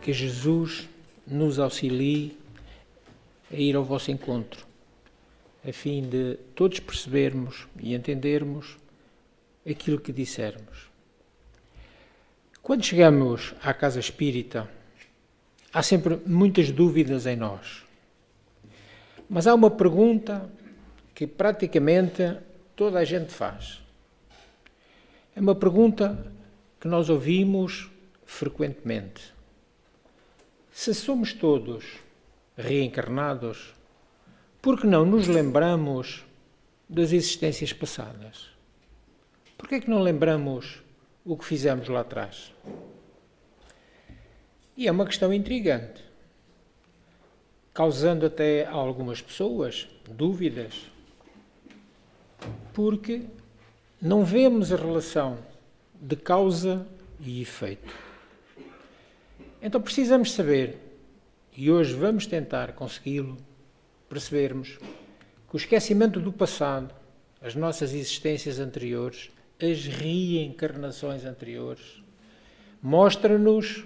que Jesus nos auxilie a ir ao vosso encontro, a fim de todos percebermos e entendermos aquilo que dissermos. Quando chegamos à casa espírita, há sempre muitas dúvidas em nós. Mas há uma pergunta que praticamente toda a gente faz. É uma pergunta que nós ouvimos frequentemente. Se somos todos reencarnados, por que não nos lembramos das existências passadas? Por que é que não lembramos o que fizemos lá atrás? E é uma questão intrigante, causando até a algumas pessoas dúvidas, porque não vemos a relação de causa e efeito. Então precisamos saber, e hoje vamos tentar consegui-lo, percebermos que o esquecimento do passado, as nossas existências anteriores, as reencarnações anteriores, mostra-nos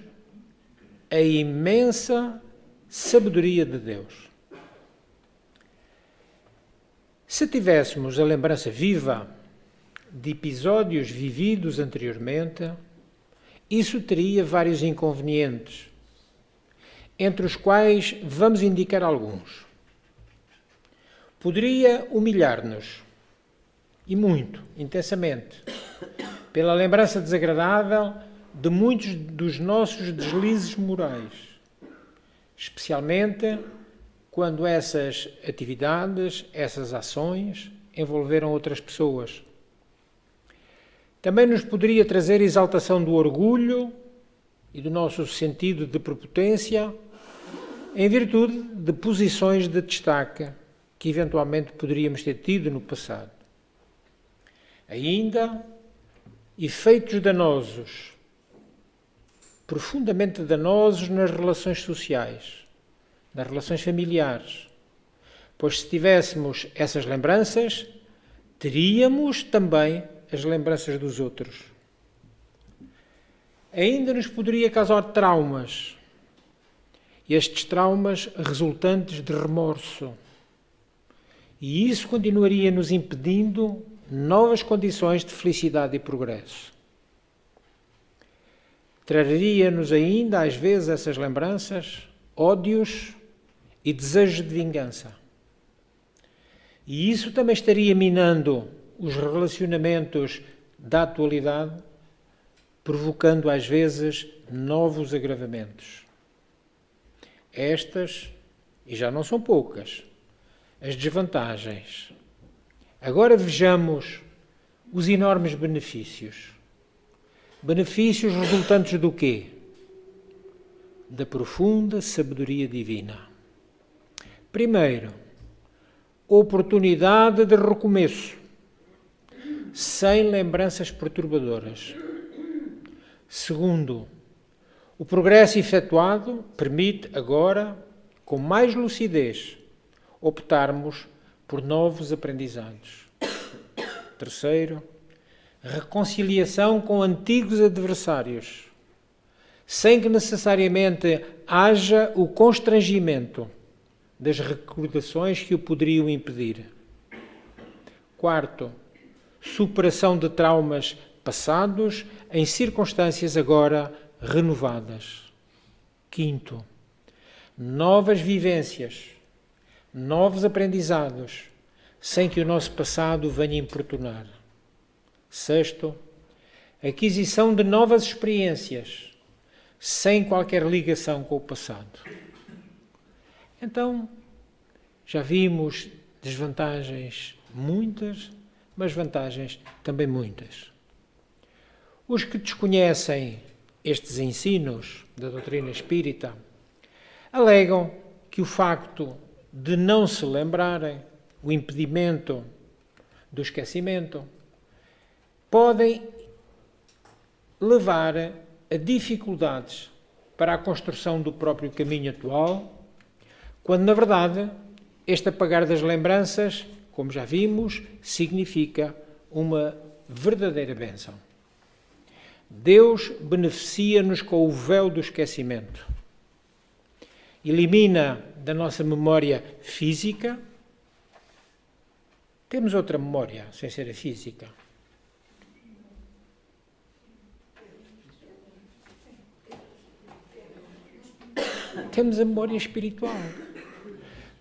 a imensa sabedoria de Deus. Se tivéssemos a lembrança viva de episódios vividos anteriormente, isso teria vários inconvenientes, entre os quais vamos indicar alguns. Poderia humilhar-nos, e muito, intensamente, pela lembrança desagradável de muitos dos nossos deslizes morais, especialmente quando essas atividades, essas ações, envolveram outras pessoas. Também nos poderia trazer exaltação do orgulho e do nosso sentido de prepotência, em virtude de posições de destaque que eventualmente poderíamos ter tido no passado. Ainda, efeitos danosos, profundamente danosos nas relações sociais, nas relações familiares, pois se tivéssemos essas lembranças, teríamos também as lembranças dos outros. Ainda nos poderia causar traumas, e estes traumas resultantes de remorso, e isso continuaria nos impedindo novas condições de felicidade e progresso. Traria-nos ainda, às vezes, essas lembranças, ódios e desejos de vingança. E isso também estaria minando os relacionamentos da atualidade, provocando, às vezes, novos agravamentos. Estas, e já não são poucas, as desvantagens. Agora vejamos os enormes benefícios. Benefícios resultantes do quê? Da profunda sabedoria divina. Primeiro, oportunidade de recomeço, sem lembranças perturbadoras. Segundo, o progresso efetuado permite agora, com mais lucidez, optarmos por novos aprendizados. Terceiro, reconciliação com antigos adversários, sem que necessariamente haja o constrangimento das recordações que o poderiam impedir. Quarto, superação de traumas passados em circunstâncias agora renovadas. Quinto, novas vivências, novos aprendizados, sem que o nosso passado venha importunar. Sexto, aquisição de novas experiências, sem qualquer ligação com o passado. Então, já vimos desvantagens muitas, mas vantagens também muitas. Os que desconhecem estes ensinos da doutrina espírita alegam que o facto de não se lembrarem, o impedimento do esquecimento, podem levar a dificuldades para a construção do próprio caminho atual, quando, na verdade, este apagar das lembranças, como já vimos, significa uma verdadeira bênção. Deus beneficia-nos com o véu do esquecimento. elimina da nossa memória física. Temos outra memória, sem ser a física. Temos a memória espiritual.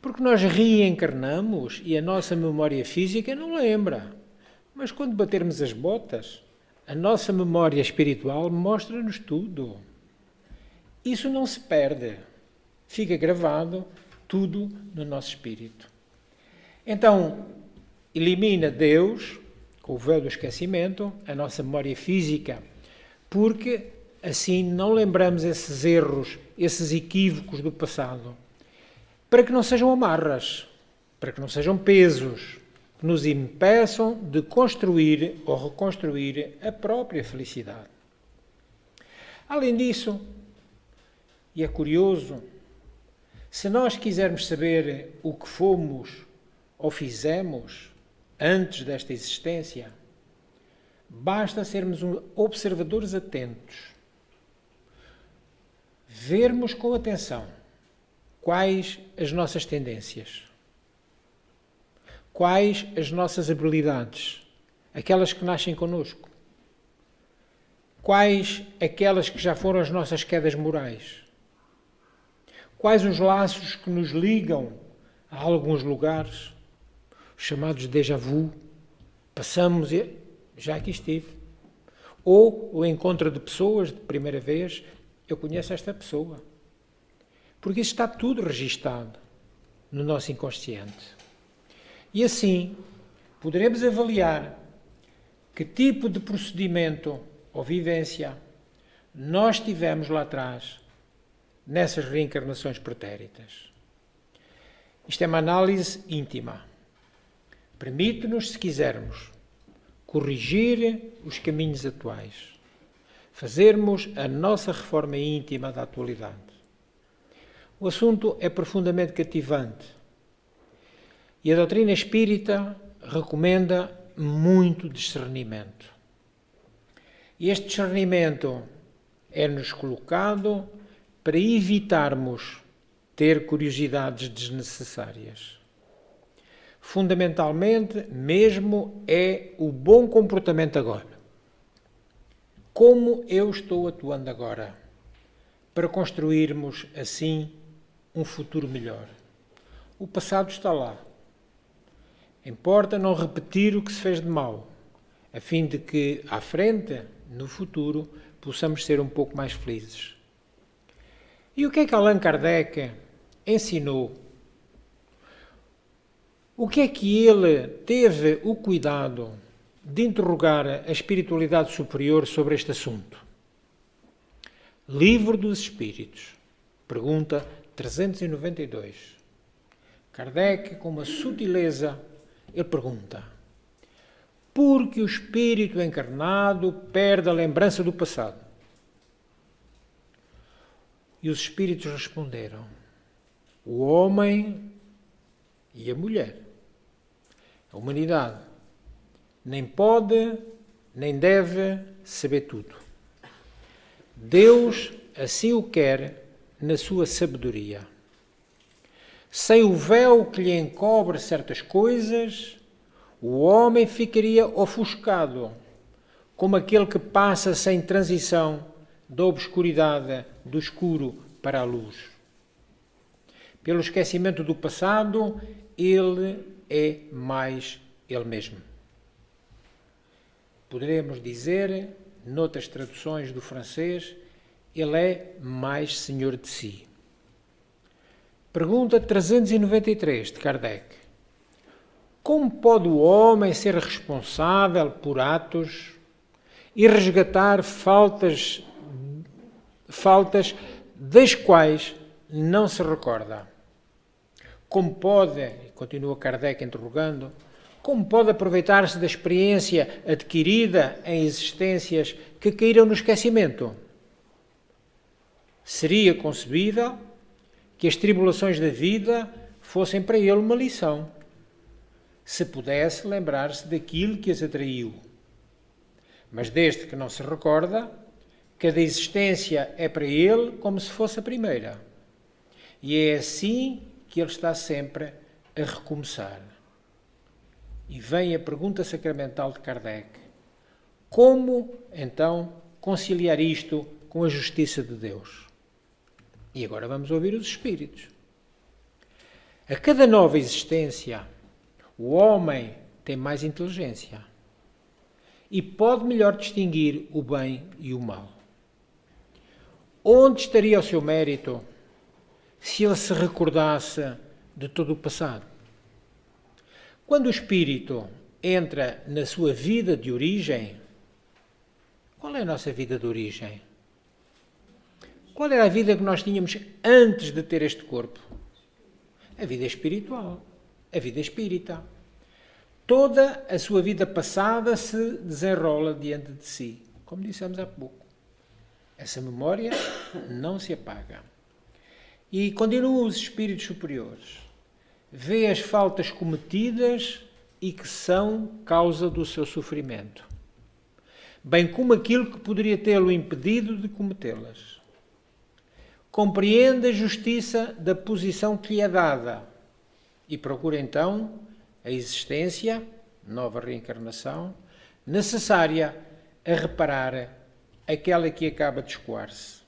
Porque nós reencarnamos e a nossa memória física não lembra. Mas quando batermos as botas, a nossa memória espiritual mostra-nos tudo. Isso não se perde. Fica gravado tudo no nosso espírito. Então, elimina Deus, com o véu do esquecimento, a nossa memória física, porque assim não lembramos esses erros, esses equívocos do passado, para que não sejam amarras, para que não sejam pesos, que nos impeçam de construir ou reconstruir a própria felicidade. Além disso, e é curioso, se nós quisermos saber o que fomos ou fizemos antes desta existência, basta sermos observadores atentos, vermos com atenção quais as nossas tendências, quais as nossas habilidades, aquelas que nascem connosco, quais aquelas que já foram as nossas quedas morais, quais os laços que nos ligam a alguns lugares, os chamados déjà vu, passamos e já aqui estive, ou o encontro de pessoas de primeira vez, eu conheço esta pessoa, porque isso está tudo registado no nosso inconsciente. E assim, poderemos avaliar que tipo de procedimento ou vivência nós tivemos lá atrás, nessas reencarnações pretéritas. Isto é uma análise íntima. Permite-nos, se quisermos, corrigir os caminhos atuais, fazermos a nossa reforma íntima da atualidade. O assunto é profundamente cativante e a doutrina espírita recomenda muito discernimento. E este discernimento é-nos colocado para evitarmos ter curiosidades desnecessárias. Fundamentalmente, mesmo, é o bom comportamento agora. Como eu estou atuando agora, para construirmos, assim, um futuro melhor. O passado está lá. Importa não repetir o que se fez de mal, a fim de que, à frente, no futuro, possamos ser um pouco mais felizes. E o que é que Allan Kardec ensinou? O que é que ele teve o cuidado de interrogar a espiritualidade superior sobre este assunto? Livro dos Espíritos, pergunta 392. Kardec, com uma sutileza, ele pergunta: por que o espírito encarnado perde a lembrança do passado? E os espíritos responderam: o homem e a mulher. A humanidade nem pode, nem deve saber tudo. Deus assim o quer na sua sabedoria. Sem o véu que lhe encobre certas coisas, o homem ficaria ofuscado, como aquele que passa sem transição da obscuridade, do escuro para a luz. Pelo esquecimento do passado, ele é mais ele mesmo. Poderemos dizer, noutras traduções do francês, ele é mais senhor de si. Pergunta 393 de Kardec: como pode o homem ser responsável por atos e resgatar faltas das quais não se recorda? Como pode, continua Kardec interrogando, como pode aproveitar-se da experiência adquirida em existências que caíram no esquecimento? Seria concebível que as tribulações da vida fossem para ele uma lição, se pudesse lembrar-se daquilo que as atraiu. Mas desde que não se recorda, cada existência é para ele como se fosse a primeira. E é assim que ele está sempre a recomeçar. E vem a pergunta sacramental de Kardec. Como, então, conciliar isto com a justiça de Deus? E agora vamos ouvir os espíritos. A cada nova existência, o homem tem mais inteligência e pode melhor distinguir o bem e o mal. Onde estaria o seu mérito se ele se recordasse de todo o passado? Quando o espírito entra na sua vida de origem, qual é a nossa vida de origem? Qual era a vida que nós tínhamos antes de ter este corpo? A vida espiritual, a vida espírita. Toda a sua vida passada se desenrola diante de si, como dissemos há pouco. Essa memória não se apaga. E continuam os espíritos superiores. Vê as faltas cometidas e que são causa do seu sofrimento, bem como aquilo que poderia tê-lo impedido de cometê-las. Compreende a justiça da posição que lhe é dada e procura então a existência, nova reencarnação, necessária a reparar aquela que acaba de escoar-se.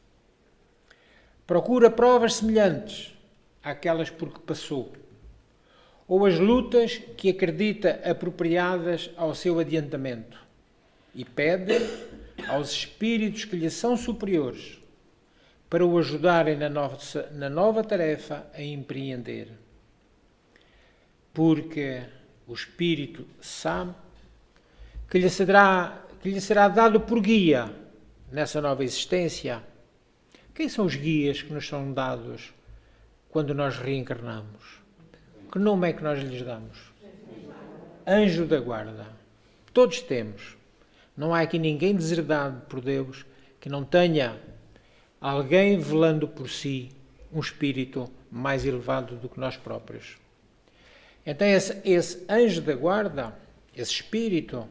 Procura provas semelhantes àquelas por que passou, ou as lutas que acredita apropriadas ao seu adiantamento, e pede aos espíritos que lhe são superiores para o ajudarem na nova tarefa a empreender. Porque o Espírito sabe que lhe será dado por guia nessa nova existência. Quem são os guias que nos são dados quando nós reencarnamos? Que nome é que nós lhes damos? Anjo da guarda. Todos temos. Não há aqui ninguém deserdado por Deus que não tenha alguém velando por si, um espírito mais elevado do que nós próprios. Então esse anjo da guarda, esse espírito,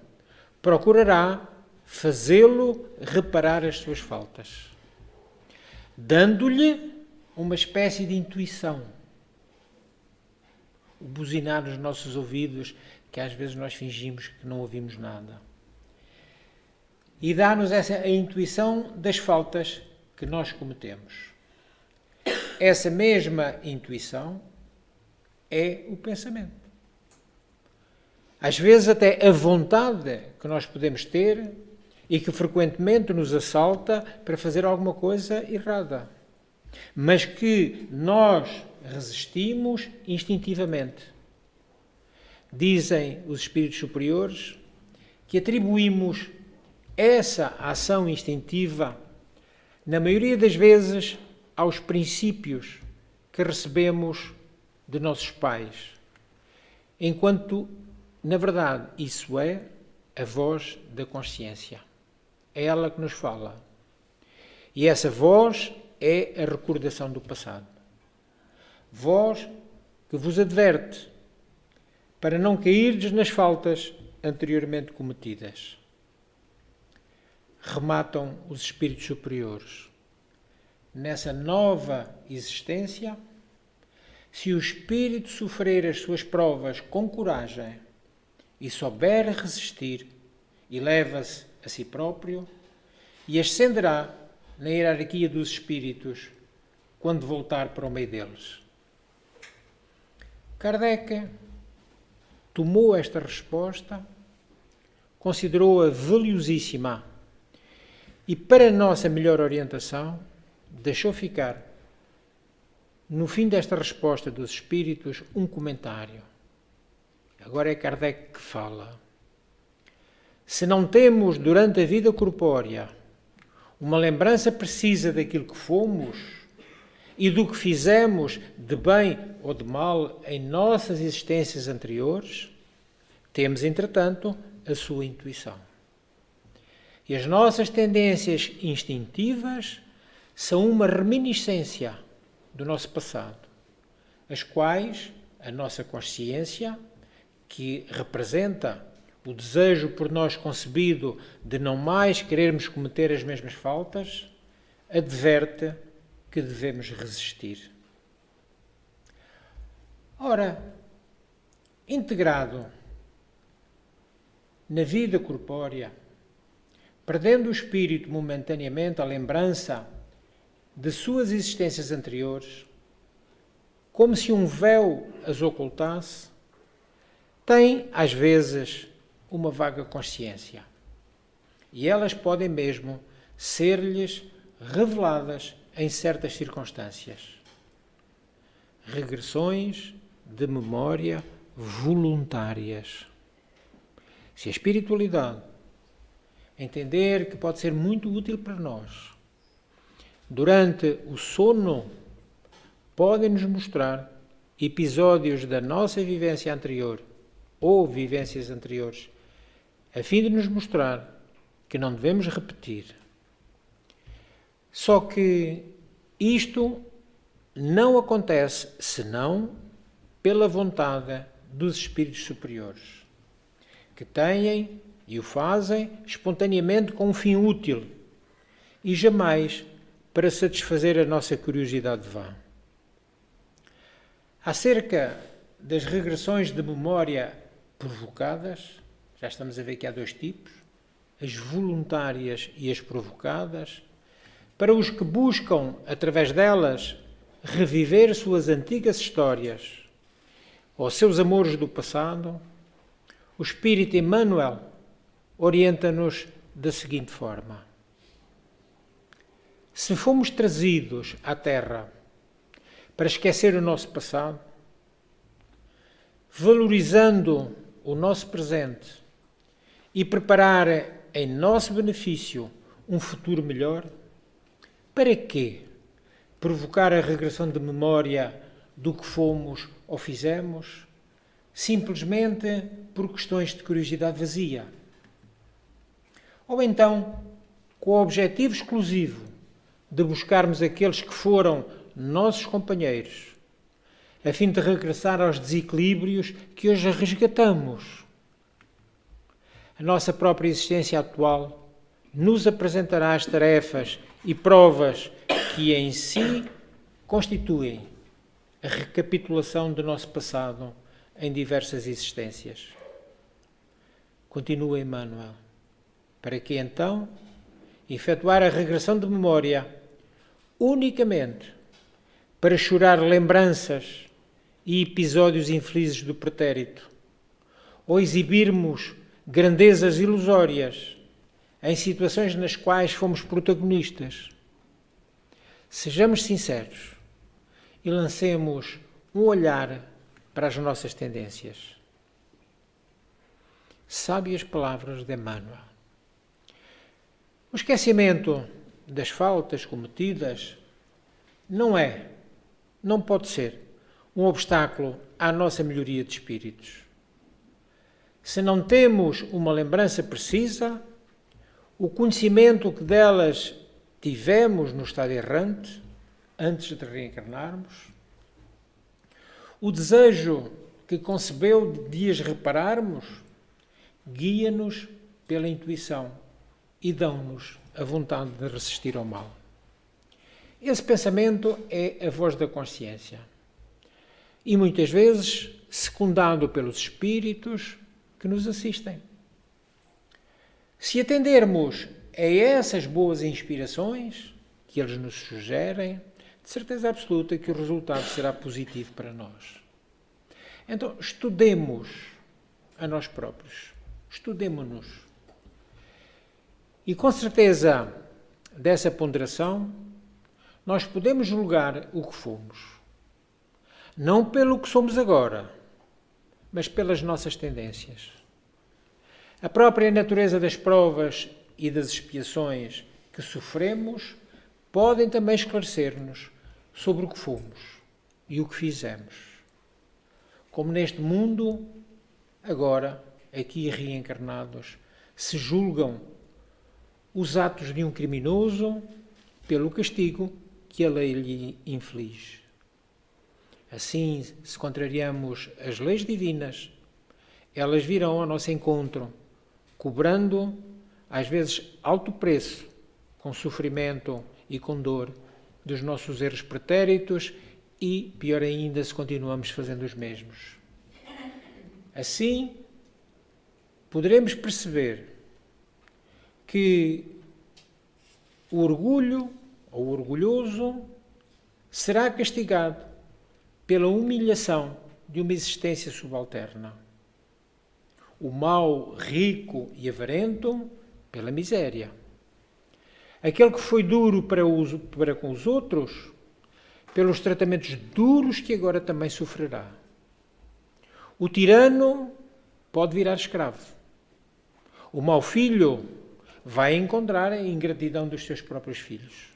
procurará fazê-lo reparar as suas faltas, dando-lhe uma espécie de intuição. O buzinar nos nossos ouvidos, que às vezes nós fingimos que não ouvimos nada. E dá-nos a intuição das faltas que nós cometemos. Essa mesma intuição é o pensamento. Às vezes até a vontade que nós podemos ter e que frequentemente nos assalta para fazer alguma coisa errada, mas que nós resistimos instintivamente. Dizem os espíritos superiores que atribuímos essa ação instintiva, na maioria das vezes, aos princípios que recebemos de nossos pais, enquanto, na verdade, isso é a voz da consciência. É ela que nos fala. E essa voz é a recordação do passado. Voz que vos adverte para não cairdes nas faltas anteriormente cometidas. Rematam os espíritos superiores. Nessa nova existência, se o espírito sofrer as suas provas com coragem e souber resistir, eleva-se a si próprio e ascenderá na hierarquia dos espíritos quando voltar para o meio deles. Kardec tomou esta resposta, considerou-a valiosíssima e, para a nossa melhor orientação, deixou ficar, no fim desta resposta dos espíritos, um comentário. Agora é Kardec que fala. Se não temos, durante a vida corpórea, uma lembrança precisa daquilo que fomos e do que fizemos de bem ou de mal em nossas existências anteriores, temos, entretanto, a sua intuição. E as nossas tendências instintivas são uma reminiscência do nosso passado, as quais a nossa consciência, que representa o desejo por nós concebido de não mais querermos cometer as mesmas faltas, adverte que devemos resistir. Ora, integrado na vida corpórea, perdendo o espírito momentaneamente a lembrança de suas existências anteriores, como se um véu as ocultasse, têm, às vezes, uma vaga consciência. E elas podem mesmo ser-lhes reveladas em certas circunstâncias. Regressões de memória voluntárias. Se a espiritualidade entender que pode ser muito útil para nós, durante o sono, podem-nos mostrar episódios da nossa vivência anterior ou vivências anteriores, a fim de nos mostrar que não devemos repetir. Só que isto não acontece senão pela vontade dos espíritos superiores, que têm e o fazem espontaneamente com um fim útil e jamais para satisfazer a nossa curiosidade vã. Acerca das regressões de memória provocadas, já estamos a ver que há dois tipos, as voluntárias e as provocadas, para os que buscam, através delas, reviver suas antigas histórias ou seus amores do passado, o Espírito Emmanuel orienta-nos da seguinte forma: se fomos trazidos à Terra para esquecer o nosso passado, valorizando o nosso presente e preparar em nosso benefício um futuro melhor, para quê provocar a regressão de memória do que fomos ou fizemos, simplesmente por questões de curiosidade vazia? Ou então, com o objetivo exclusivo de buscarmos aqueles que foram nossos companheiros, a fim de regressar aos desequilíbrios que hoje resgatamos? A nossa própria existência atual nos apresentará as tarefas e provas que em si constituem a recapitulação do nosso passado em diversas existências. Continua Emmanuel. Para que então efetuar a regressão de memória unicamente para chorar lembranças e episódios infelizes do pretérito, ou exibirmos grandezas ilusórias em situações nas quais fomos protagonistas? Sejamos sinceros e lancemos um olhar para as nossas tendências. Sábias palavras de Emmanuel. O esquecimento das faltas cometidas não pode ser um obstáculo à nossa melhoria de espíritos. Se não temos uma lembrança precisa, o conhecimento que delas tivemos no estado errante, antes de reencarnarmos, o desejo que concebeu de as repararmos, guia-nos pela intuição e dão-nos a vontade de resistir ao mal. Esse pensamento é a voz da consciência e muitas vezes secundado pelos espíritos que nos assistem. Se atendermos a essas boas inspirações que eles nos sugerem, de certeza absoluta que o resultado será positivo para nós. Então, estudemos a nós próprios. Estudemo-nos. E com certeza dessa ponderação, nós podemos julgar o que fomos. Não pelo que somos agora, mas pelas nossas tendências. A própria natureza das provas e das expiações que sofremos podem também esclarecer-nos sobre o que fomos e o que fizemos. Como neste mundo, agora, aqui reencarnados, se julgam os atos de um criminoso pelo castigo que a lei lhe inflige. Assim, se contrariamos as leis divinas, elas virão ao nosso encontro, cobrando, às vezes, alto preço, com sofrimento e com dor, dos nossos erros pretéritos e, pior ainda, se continuamos fazendo os mesmos. Assim, poderemos perceber que o orgulho ou o orgulhoso será castigado pela humilhação de uma existência subalterna. O mau, rico e avarento pela miséria. Aquele que foi duro para com os outros, pelos tratamentos duros que agora também sofrerá. O tirano pode virar escravo. O mau filho vai encontrar a ingratidão dos seus próprios filhos.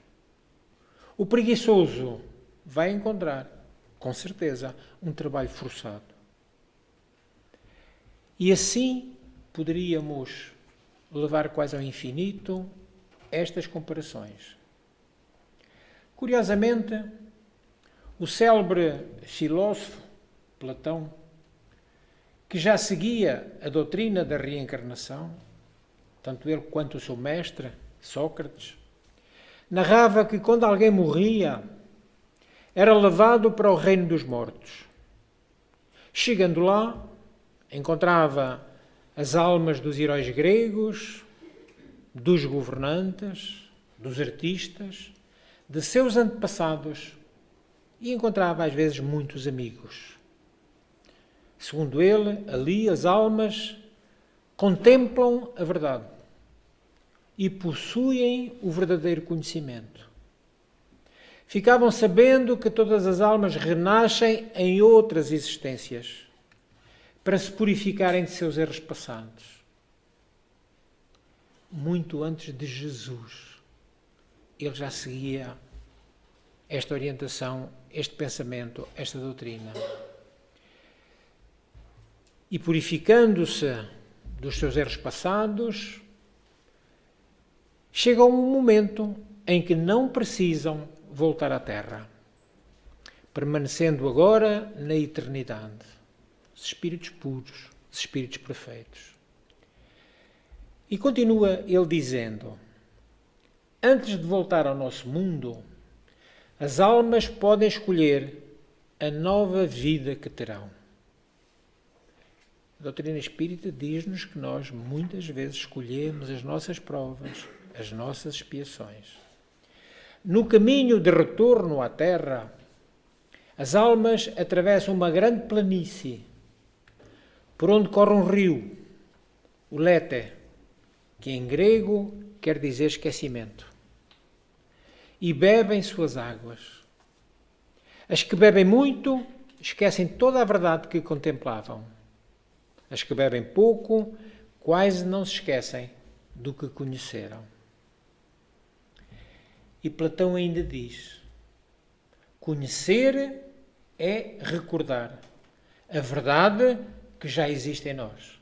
O preguiçoso vai encontrar, com certeza, um trabalho forçado. E assim poderíamos levar quase ao infinito estas comparações. Curiosamente, o célebre filósofo Platão, que já seguia a doutrina da reencarnação, tanto ele quanto o seu mestre, Sócrates, narrava que quando alguém morria, era levado para o reino dos mortos. Chegando lá, encontrava as almas dos heróis gregos, dos governantes, dos artistas, de seus antepassados e encontrava às vezes muitos amigos. Segundo ele, ali as almas contemplam a verdade e possuem o verdadeiro conhecimento. Ficavam sabendo que todas as almas renascem em outras existências para se purificarem de seus erros passados. Muito antes de Jesus, ele já seguia esta orientação, este pensamento, esta doutrina. E purificando-se dos seus erros passados, chega um momento em que não precisam voltar à Terra, permanecendo agora na eternidade, os espíritos puros, os espíritos perfeitos. E continua ele dizendo: antes de voltar ao nosso mundo, as almas podem escolher a nova vida que terão. A doutrina espírita diz-nos que nós muitas vezes escolhemos as nossas provas, as nossas expiações. No caminho de retorno à Terra, as almas atravessam uma grande planície, por onde corre um rio, o Léte, que em grego quer dizer esquecimento, e bebem suas águas. As que bebem muito esquecem toda a verdade que contemplavam. As que bebem pouco quase não se esquecem do que conheceram. E Platão ainda diz: conhecer é recordar a verdade que já existe em nós.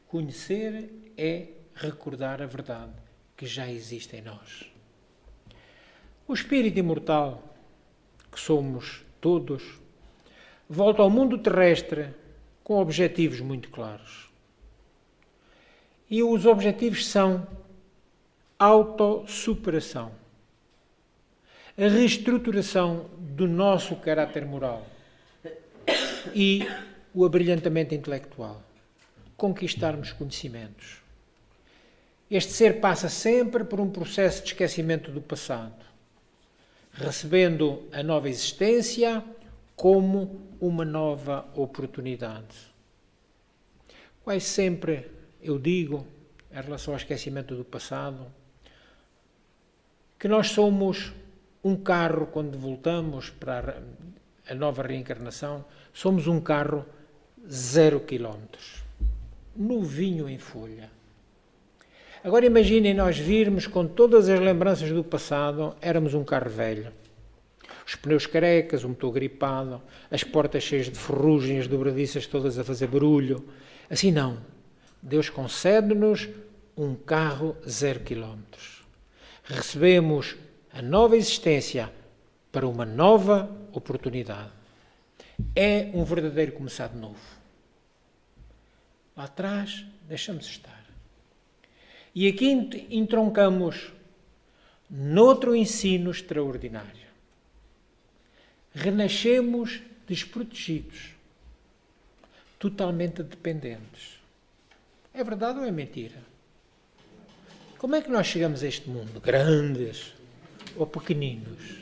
Conhecer é recordar a verdade que já existe em nós. O espírito imortal, que somos todos, volta ao mundo terrestre com objetivos muito claros. E os objetivos são autossuperação, a reestruturação do nosso caráter moral e o abrilhantamento intelectual, conquistarmos conhecimentos. Este ser passa sempre por um processo de esquecimento do passado, recebendo a nova existência como uma nova oportunidade. Quase sempre eu digo, em relação ao esquecimento do passado, que nós somos um carro quando voltamos para a nova reencarnação, somos um carro 0 km, novinho em folha. Agora imaginem nós virmos com todas as lembranças do passado, éramos um carro velho. Os pneus carecas, o motor gripado, as portas cheias de ferrugem, as dobradiças todas a fazer barulho. Assim não. Deus concede-nos um carro 0 km. Recebemos a nova existência para uma nova oportunidade. É um verdadeiro começar de novo. Lá atrás, deixamos estar. E aqui entroncamos noutro ensino extraordinário. renascemos desprotegidos, totalmente dependentes. É verdade ou é mentira? Como é que nós chegamos a este mundo? Grandes ou pequeninos?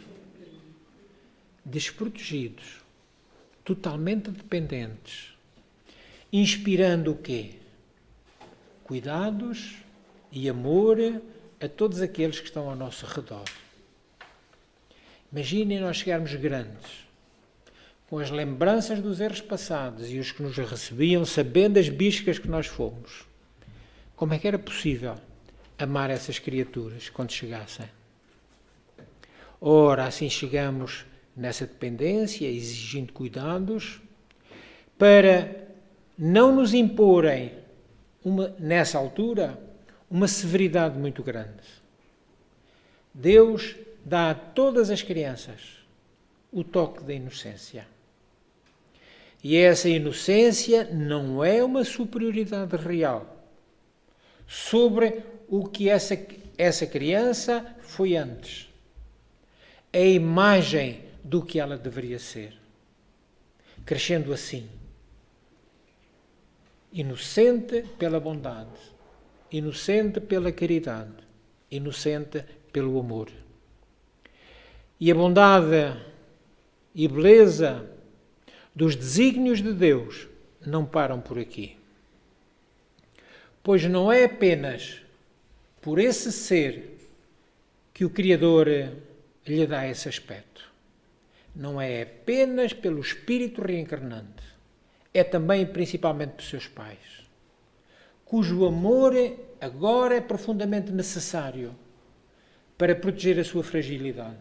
Desprotegidos, totalmente dependentes, inspirando o quê? Cuidados e amor a todos aqueles que estão ao nosso redor. Imaginem nós chegarmos grandes, com as lembranças dos erros passados e os que nos recebiam, sabendo as biscas que nós fomos. Como é que era possível amar essas criaturas quando chegassem? Ora, assim chegamos nessa dependência, exigindo cuidados, para não nos imporem, nessa altura, uma severidade muito grande. Deus dá a todas as crianças o toque da inocência. E essa inocência não é uma superioridade real sobre o que essa criança foi antes. É a imagem do que ela deveria ser, crescendo assim. Inocente pela bondade, inocente pela caridade, inocente pelo amor. E a bondade e beleza dos desígnios de Deus não param por aqui. Pois não é apenas por esse ser que o Criador lhe dá esse aspecto. Não é apenas pelo Espírito reencarnante. É também e principalmente pelos seus pais, cujo amor agora é profundamente necessário para proteger a sua fragilidade.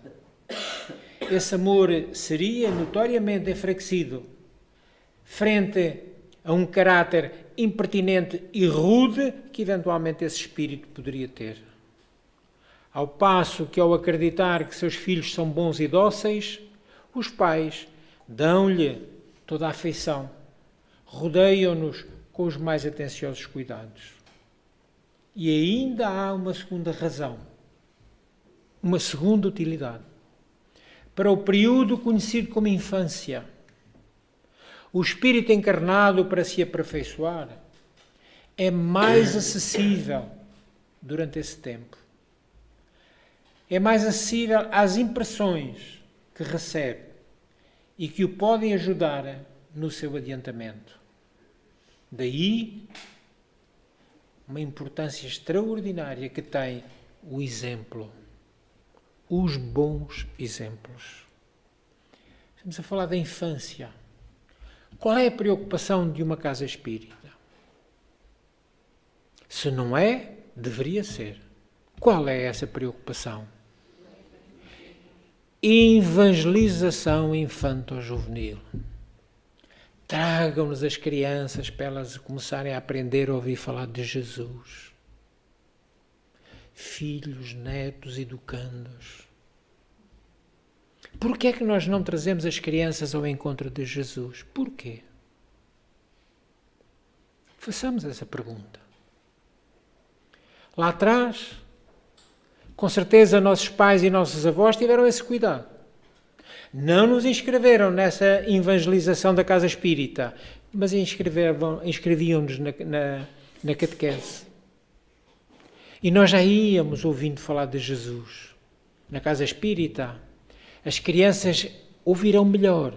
Esse amor seria notoriamente enfraquecido frente a um caráter impertinente e rude que eventualmente esse espírito poderia ter. Ao passo que, ao acreditar que seus filhos são bons e dóceis, os pais dão-lhe toda a afeição, rodeiam-nos com os mais atenciosos cuidados. E ainda há uma segunda razão, uma segunda utilidade. Para o período conhecido como infância, o espírito encarnado, para se aperfeiçoar, é mais acessível durante esse tempo. É mais acessível às impressões que recebe e que o podem ajudar no seu adiantamento. Daí uma importância extraordinária que tem o exemplo, os bons exemplos. Estamos a falar da infância. Qual é a preocupação de uma casa espírita? Se não é, deveria ser. Qual é essa preocupação? Evangelização infanto-juvenil. Tragam-nos as crianças para elas começarem a aprender a ouvir falar de Jesus. Filhos, netos, educandos. Porquê é que nós não trazemos as crianças ao encontro de Jesus? Porquê? Façamos essa pergunta. Lá atrás, com certeza, nossos pais e nossos avós tiveram esse cuidado. Não nos inscreveram nessa evangelização da casa espírita, mas inscreviam-nos na catequese. E nós já íamos ouvindo falar de Jesus. Na casa espírita, as crianças ouvirão melhor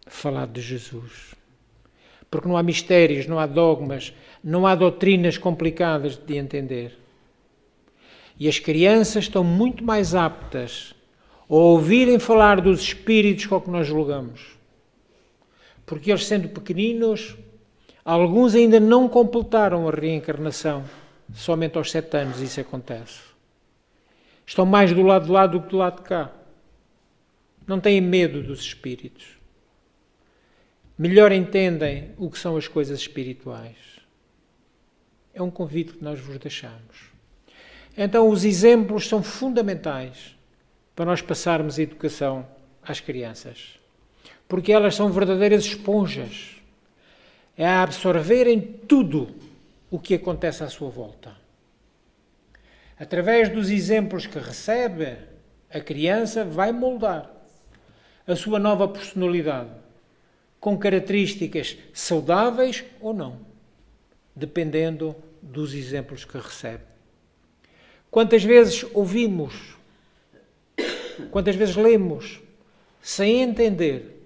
falar de Jesus. Porque não há mistérios, não há dogmas, não há doutrinas complicadas de entender. E as crianças estão muito mais aptas a ouvirem falar dos espíritos com que nós julgamos. Porque eles, sendo pequeninos, alguns ainda não completaram a reencarnação. Somente aos 7 anos isso acontece. Estão mais do lado de lá do que do lado de cá. Não têm medo dos espíritos. Melhor entendem o que são as coisas espirituais. É um convite que nós vos deixamos. Então, os exemplos são fundamentais para nós passarmos a educação às crianças. Porque elas são verdadeiras esponjas. É a absorverem tudo o que acontece à sua volta. Através dos exemplos que recebe, a criança vai moldar a sua nova personalidade, com características saudáveis ou não, dependendo dos exemplos que recebe. Quantas vezes ouvimos, quantas vezes lemos, sem entender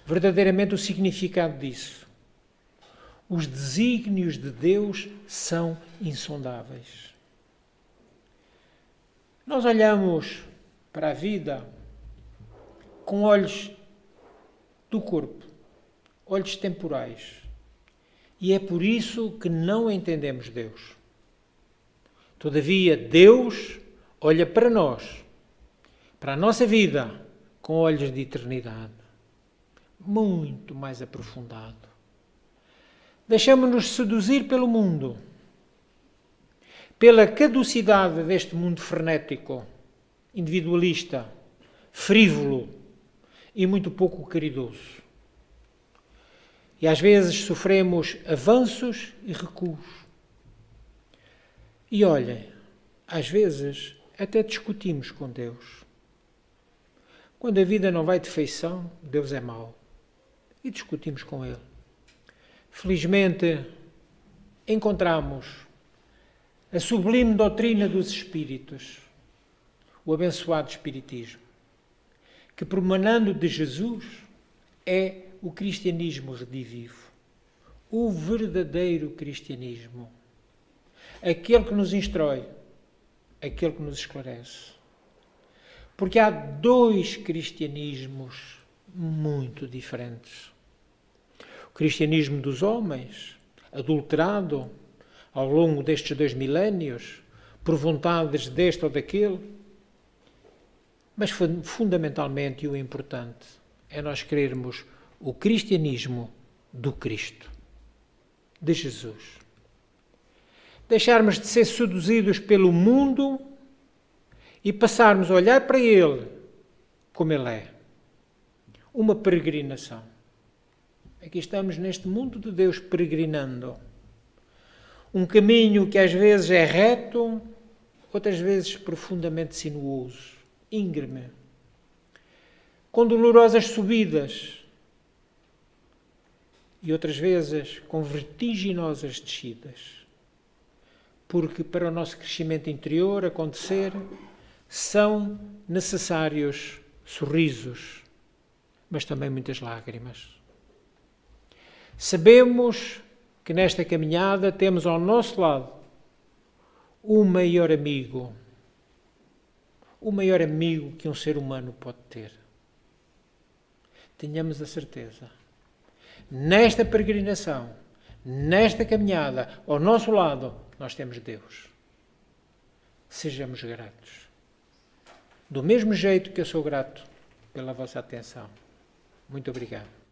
verdadeiramente o significado disso. Os desígnios de Deus são insondáveis. Nós olhamos para a vida com olhos do corpo, olhos temporais. E é por isso que não entendemos Deus. Todavia, Deus olha para nós, para a nossa vida, com olhos de eternidade, muito mais aprofundado. Deixamos-nos seduzir pelo mundo, pela caducidade deste mundo frenético, individualista, frívolo e muito pouco caridoso. E às vezes sofremos avanços e recuos. E olhem, às vezes até discutimos com Deus. Quando a vida não vai de feição, Deus é mau. E discutimos com Ele. Felizmente, encontramos a sublime doutrina dos Espíritos, o abençoado Espiritismo, que, promanando de Jesus, é o cristianismo redivivo, o verdadeiro cristianismo, aquele que nos instrui, aquele que nos esclarece. Porque há dois cristianismos muito diferentes. O cristianismo dos homens, adulterado ao longo destes 2 milénios, por vontades deste ou daquele, mas fundamentalmente, e o importante, é nós querermos o cristianismo do Cristo, de Jesus. Deixarmos de ser seduzidos pelo mundo e passarmos a olhar para Ele como Ele é. Uma peregrinação. Aqui estamos neste mundo de Deus peregrinando. Um caminho que às vezes é reto, outras vezes profundamente sinuoso, íngreme, com dolorosas subidas e outras vezes com vertiginosas descidas. Porque para o nosso crescimento interior acontecer, são necessários sorrisos, mas também muitas lágrimas. Sabemos que nesta caminhada temos ao nosso lado o maior amigo que um ser humano pode ter. Tenhamos a certeza. Nesta peregrinação, nesta caminhada, ao nosso lado, nós temos Deus. Sejamos gratos. Do mesmo jeito que eu sou grato pela vossa atenção. Muito obrigado.